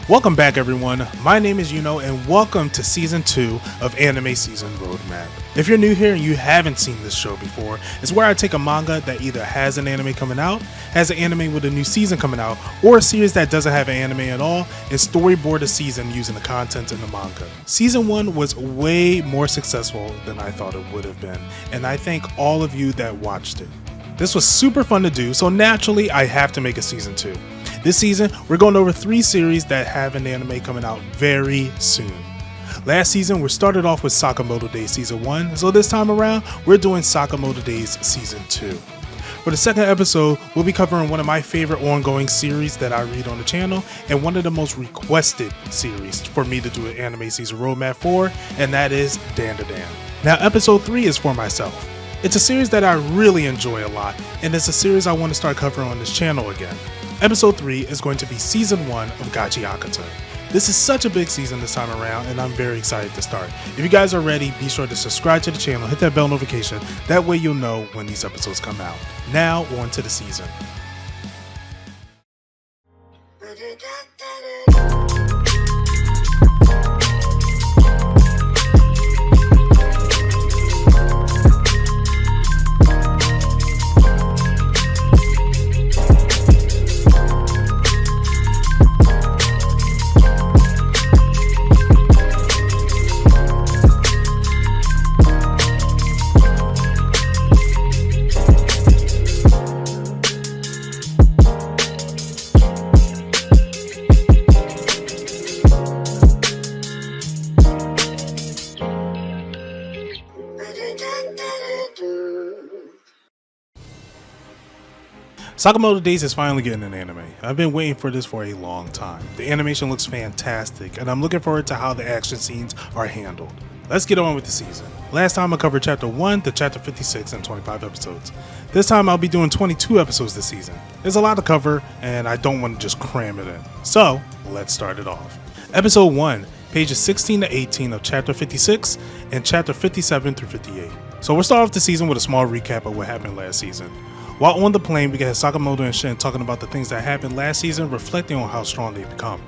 Welcome back everyone, my name is Yuno and welcome to Season 2 of Anime Season Roadmap. If you're new here and you haven't seen this show before, it's where I take a manga that either has an anime coming out, has an anime with a new season coming out, or a series that doesn't have an anime at all, and storyboard a season using the content in the manga. Season 1 was way more successful than I thought it would have been, and I thank all of you that watched it. This was super fun to do, so naturally I have to make a Season 2. This season, we're going over 3 series that have an anime coming out very soon. Last season, we started off with Sakamoto Days Season 1, so this time around, we're doing Sakamoto Days Season 2. For the second episode, we'll be covering one of my favorite ongoing series that I read on the channel, and one of the most requested series for me to do an anime season roadmap for, and that is Dan to Dan. Now, episode 3 is for myself. It's a series that I really enjoy a lot, and it's a series I want to start covering on this channel again. Episode 3 is going to be Season 1 of Gachi Akata. This is such a big season this time around and I'm very excited to start. If you guys are ready, be sure to subscribe to the channel, hit that bell notification, that way you'll know when these episodes come out. Now on to the season. Sakamoto Days is finally getting an anime. I've been waiting for this for a long time. The animation looks fantastic, and I'm looking forward to how the action scenes are handled. Let's get on with the season. Last time I covered Chapter 1 to Chapter 56 in 25 episodes. This time I'll be doing 22 episodes this season. There's a lot to cover, and I don't want to just cram it in. So, let's start it off. Episode 1, pages 16 to 18 of Chapter 56, and Chapter 57 through 58. So we'll start off the season with a small recap of what happened last season. While on the plane, we get Sakamoto and Shin talking about the things that happened last season, reflecting on how strong they've become.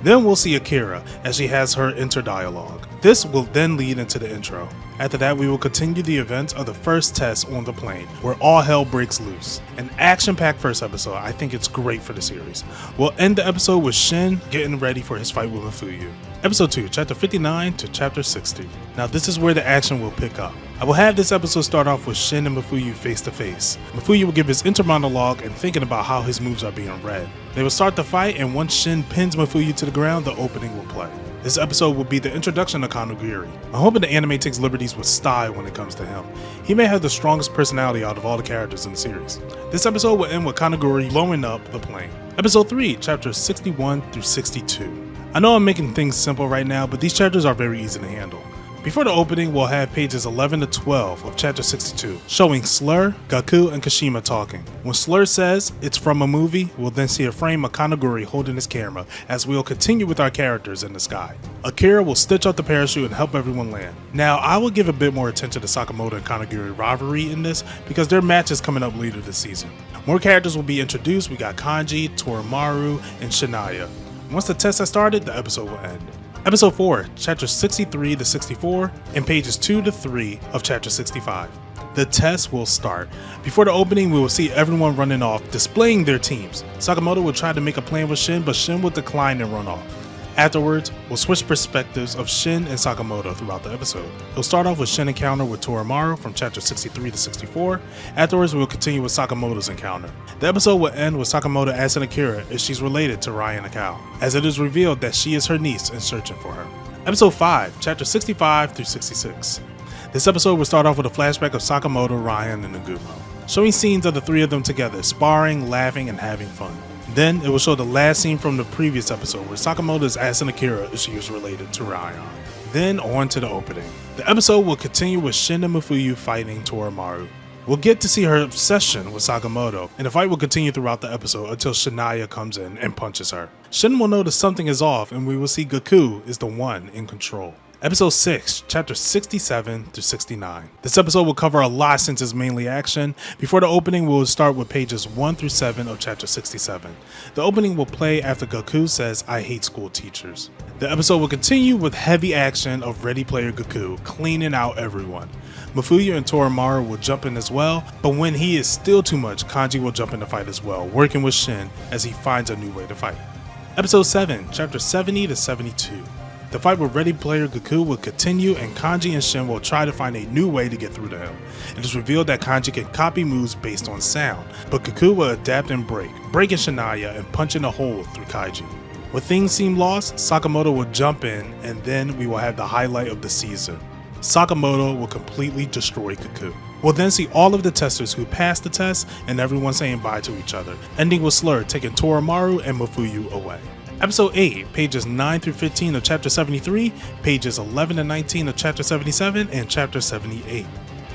Then we'll see Akira as she has her inter-dialogue. This will then lead into the intro. After that, we will continue the events of the first test on the plane, where all hell breaks loose. An action-packed first episode, I think it's great for the series. We'll end the episode with Shin getting ready for his fight with Mifuyu. Episode 2, Chapter 59 to Chapter 60. Now this is where the action will pick up. I will have this episode start off with Shin and Mifuyu face to face. Mifuyu will give his inter-monologue and thinking about how his moves are being read. They will start the fight, and once Shin pins Mifuyu to the ground, the opening will play. This episode will be the introduction to Kanogiri. I'm hoping the anime takes liberties with style when it comes to him. He may have the strongest personality out of all the characters in the series. This episode will end with Kanogiri blowing up the plane. Episode 3, Chapters 61 through 62. I know I'm making things simple right now, but these chapters are very easy to handle. Before the opening, we'll have pages 11 to 12 of Chapter 62, showing Slur, Gaku, and Kashima talking. When Slur says it's from a movie, we'll then see a frame of Kanogiri holding his camera as we'll continue with our characters in the sky. Akira will stitch out the parachute and help everyone land. Now, I will give a bit more attention to Sakamoto and Kanogiri rivalry in this because their match is coming up later this season. More characters will be introduced. We got Kanji, Torimaru, and Shinaya. Once the test has started, the episode will end. Episode 4, Chapters 63 to 64, and pages 2 to 3 of Chapter 65. The test will start. Before the opening, we will see everyone running off, displaying their teams. Sakamoto will try to make a plan with Shin, but Shin will decline and run off. Afterwards, we'll switch perspectives of Shin and Sakamoto throughout the episode. It'll start off with Shin encounter with Torimaru from Chapter 63 to 64. Afterwards, we'll continue with Sakamoto's encounter. The episode will end with Sakamoto asking Akira if she's related to Ryan Akao, as it is revealed that she is her niece and searching for her. Episode 5, Chapter 65 through 66. This episode will start off with a flashback of Sakamoto, Ryan, and Nagumo, showing scenes of the 3 of them together, sparring, laughing, and having fun. Then it will show the last scene from the previous episode where Sakamoto is asking Akira if she is related to Ryan. Then on to the opening. The episode will continue with Shin and Mifuyu fighting Torimaru. We'll get to see her obsession with Sakamoto, and the fight will continue throughout the episode until Shinaya comes in and punches her. Shin will notice something is off, and we will see Gaku is the one in control. Episode 6, Chapter 67 through 69. This episode will cover a lot since it's mainly action. Before the opening, we'll start with pages 1 through 7 of Chapter 67. The opening will play after Goku says, "I hate school teachers." The episode will continue with heavy action of Ready Player Goku cleaning out everyone. Mafuyu and Toromaru will jump in as well, but when he is still too much, Kanji will jump in the fight as well, working with Shin as he finds a new way to fight. Episode 7, Chapter 70 to 72. The fight with Ready Player Goku will continue and Kanji and Shin will try to find a new way to get through to him. It is revealed that Kanji can copy moves based on sound, but Goku will adapt and breaking Shinaya and punching a hole through Kaiji. When things seem lost, Sakamoto will jump in and then we will have the highlight of the season. Sakamoto will completely destroy Goku. We'll then see all of the testers who passed the test and everyone saying bye to each other, ending with Slur taking Toromaru and Mafuyu away. Episode 8, pages 9 through 15 of Chapter 73, pages 11 and 19 of Chapter 77, and Chapter 78.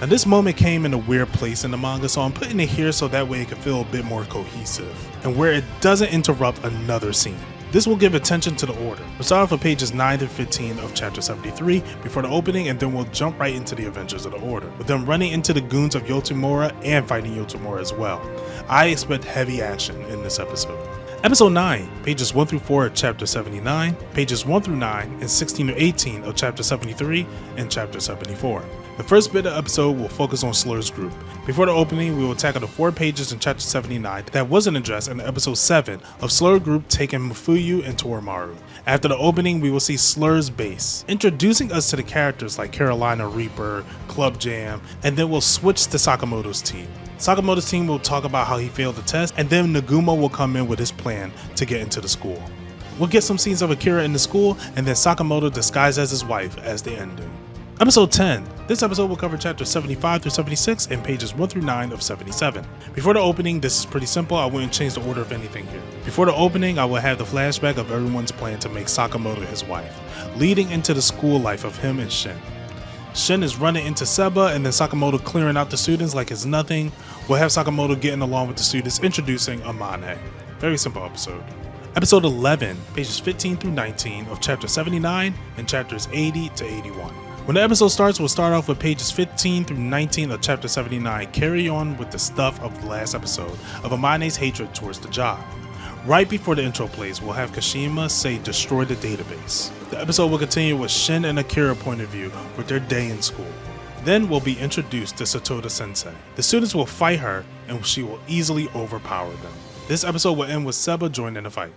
Now this moment came in a weird place in the manga, so I'm putting it here so that way it can feel a bit more cohesive, and where it doesn't interrupt another scene. This will give attention to the order. We'll start off with pages 9 through 15 of Chapter 73 before the opening, and then we'll jump right into the adventures of the order, with them running into the goons of Yotsumura and fighting Yotsumura as well. I expect heavy action in this episode. Episode 9, pages 1 through 4 of Chapter 79, pages 1 through 9, and 16 to 18 of Chapter 73 and Chapter 74. The first bit of the episode will focus on Slur's group. Before the opening, we will tackle the 4 pages in Chapter 79 that wasn't addressed in Episode 7 of Slur group taking Mafuyu and Toromaru. After the opening, we will see Slur's base, introducing us to the characters like Carolina Reaper, Club Jam, and then we'll switch to Sakamoto's team. Sakamoto's team will talk about how he failed the test, and then Nagumo will come in with his plan to get into the school. We'll get some scenes of Akira in the school, and then Sakamoto disguised as his wife as the ending. Episode 10. This episode will cover Chapters 75 through 76 and pages 1 through 9 of 77. Before the opening, this is pretty simple. I wouldn't change the order of anything here. Before the opening, I will have the flashback of everyone's plan to make Sakamoto his wife, leading into the school life of him and Shin. Shin is running into Seba and then Sakamoto clearing out the students like it's nothing. We'll have Sakamoto getting along with the students, introducing Amane. Very simple episode. Episode 11, pages 15 through 19 of Chapter 79 and Chapters 80 to 81. When the episode starts, we'll start off with pages 15 through 19 of Chapter 79, carry on with the stuff of the last episode of Amane's hatred towards the job. Right before the intro plays, we'll have Kashima say destroy the database. The episode will continue with Shin and Akira point of view with their day in school. Then we'll be introduced to Satoda Sensei. The students will fight her and she will easily overpower them. This episode will end with Seba joining the fight.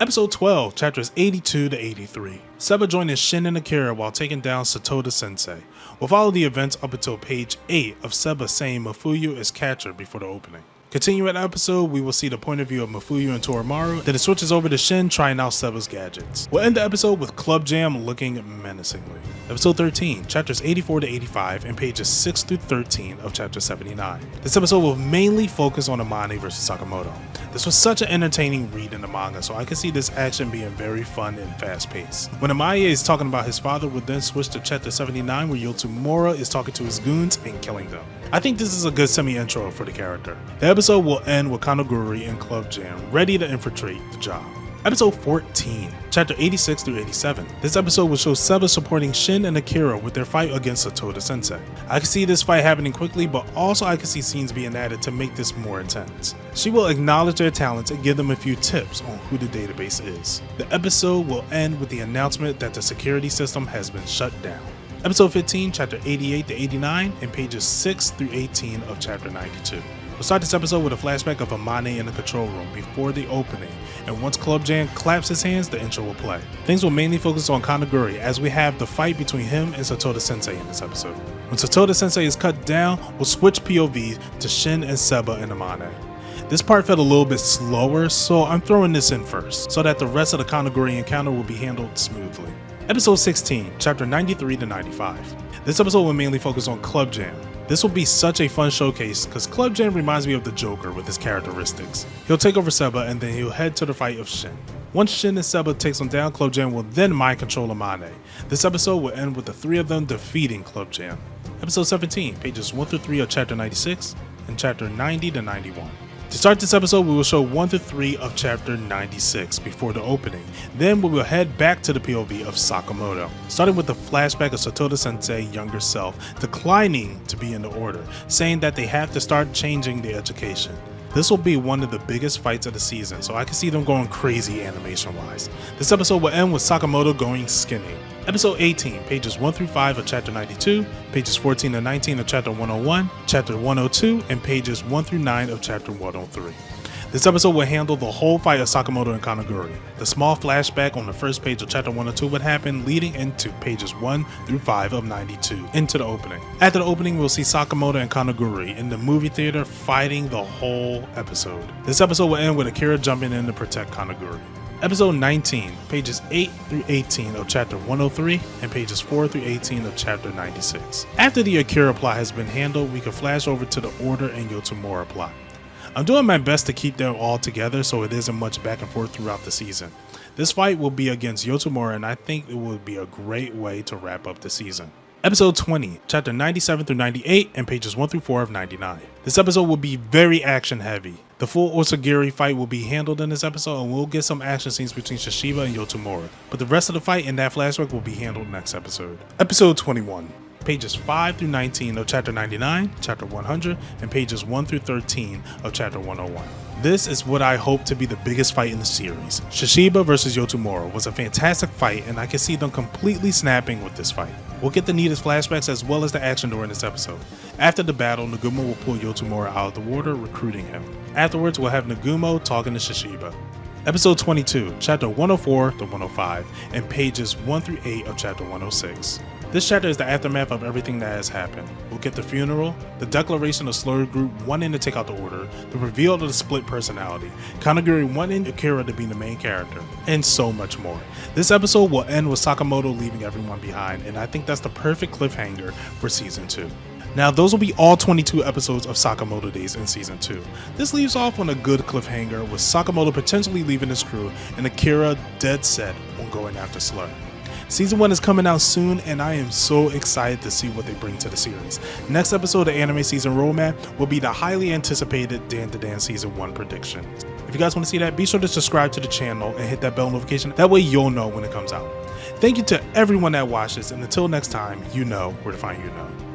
Episode 12, Chapters 82 to 83. Seba joining Shin and Akira while taking down Satoda Sensei. We'll follow the events up until page 8 of Seba saying Mafuyu is captured before the opening. Continuing the episode, we will see the point of view of Mafuyu and Toromaru, then it switches over to Shin trying out Seba's gadgets. We'll end the episode with Club Jam looking menacingly. Episode 13, Chapters 84 to 85 and pages 6 through 13 of Chapter 79. This episode will mainly focus on Amane versus Sakamoto. This was such an entertaining read in the manga, so I can see this action being very fun and fast paced. When Amaye is talking about his father, we'll then switch to Chapter 79 where Yotsumura is talking to his goons and killing them. I think this is a good semi-intro for the character. The episode will end with Kanoguri and Club Jam ready to infiltrate the job. Episode 14, Chapter 86 through 87. This episode will show Seba supporting Shin and Akira with their fight against Satoda Sensei. I can see this fight happening quickly, but also I can see scenes being added to make this more intense. She will acknowledge their talents and give them a few tips on who the database is. The episode will end with the announcement that the security system has been shut down. Episode 15, Chapter 88 to 89, and pages 6 through 18 of Chapter 92. We'll start this episode with a flashback of Amane in the control room before the opening, and once Club Jam claps his hands, the intro will play. Things will mainly focus on Kanaguri as we have the fight between him and Satoda Sensei in this episode. When Satoda Sensei is cut down, we'll switch POVs to Shin and Seba and Amane. This part felt a little bit slower, so I'm throwing this in first, so that the rest of the Kanaguri encounter will be handled smoothly. Episode 16, Chapter 93 to 95. This episode will mainly focus on Club Jam. This will be such a fun showcase because Club Jam reminds me of the Joker with his characteristics. He'll take over Seba and then he'll head to the fight of Shin. Once Shin and Seba takes him down, Club Jam will then mind control Amane. This episode will end with the three of them defeating Club Jam. Episode 17, pages 1 through 3 of Chapter 96 and Chapter 90 to 91. To start this episode, we will show 1 to 3 of chapter 96 before the opening. Then we will head back to the POV of Sakamoto, starting with the flashback of Satoru Sensei's younger self declining to be in the order, saying that they have to start changing their education. This will be one of the biggest fights of the season, so I can see them going crazy animation wise. This episode will end with Sakamoto going skinny. Episode 18, pages 1 through 5 of chapter 92, pages 14 to 19 of chapter 101, chapter 102, and pages 1 through 9 of chapter 103. This episode will handle the whole fight of Sakamoto and Kanaguri. The small flashback on the first page of chapter 102 would happen leading into pages 1 through 5 of 92, into the opening. After the opening, we'll see Sakamoto and Kanaguri in the movie theater fighting the whole episode. This episode will end with Akira jumping in to protect Kanaguri. Episode 19, pages 8 through 18 of chapter 103 and pages 4 through 18 of chapter 96. After the Akira plot has been handled, we can flash over to the Order and Yotomura plot. I'm doing my best to keep them all together so it isn't much back and forth throughout the season. This fight will be against Yotomura, and I think it will be a great way to wrap up the season. Episode 20, chapter 97 through 98 and pages 1 through 4 of 99. This episode will be very action heavy. The full Osagiri fight will be handled in this episode, and we'll get some action scenes between Shishiba and Yotomura, but the rest of the fight in that flashback will be handled next episode. Episode 21, pages 5 through 19 of chapter 99, chapter 100, and pages 1 through 13 of chapter 101. This is what I hope to be the biggest fight in the series. Shishiba versus Yotomura was a fantastic fight, and I can see them completely snapping with this fight. We'll get the needed flashbacks as well as the action during this episode. After the battle, Nagumo will pull Yotomura out of the water, recruiting him. Afterwards, we'll have Nagumo talking to Shishiba. Episode 22, chapter 104 to 105, and pages 1 through 8 of chapter 106. This chapter is the aftermath of everything that has happened. We'll get the funeral, the declaration of Slurred Group wanting to take out the Order, the reveal of the split personality, Kanaguri wanting Akira to be the main character, and so much more. This episode will end with Sakamoto leaving everyone behind, and I think that's the perfect cliffhanger for Season 2. Now, those will be all 22 episodes of Sakamoto Days in Season 2. This leaves off on a good cliffhanger with Sakamoto potentially leaving his crew and Akira dead set on going after Slur. Season 1 is coming out soon, and I am so excited to see what they bring to the series. Next episode of Anime Season Roadmap will be the highly anticipated Dan to Dan Season 1 prediction. If you guys want to see that, be sure to subscribe to the channel and hit that bell notification. That way you'll know when it comes out. Thank you to everyone that watches, and until next time, you know where to find you know.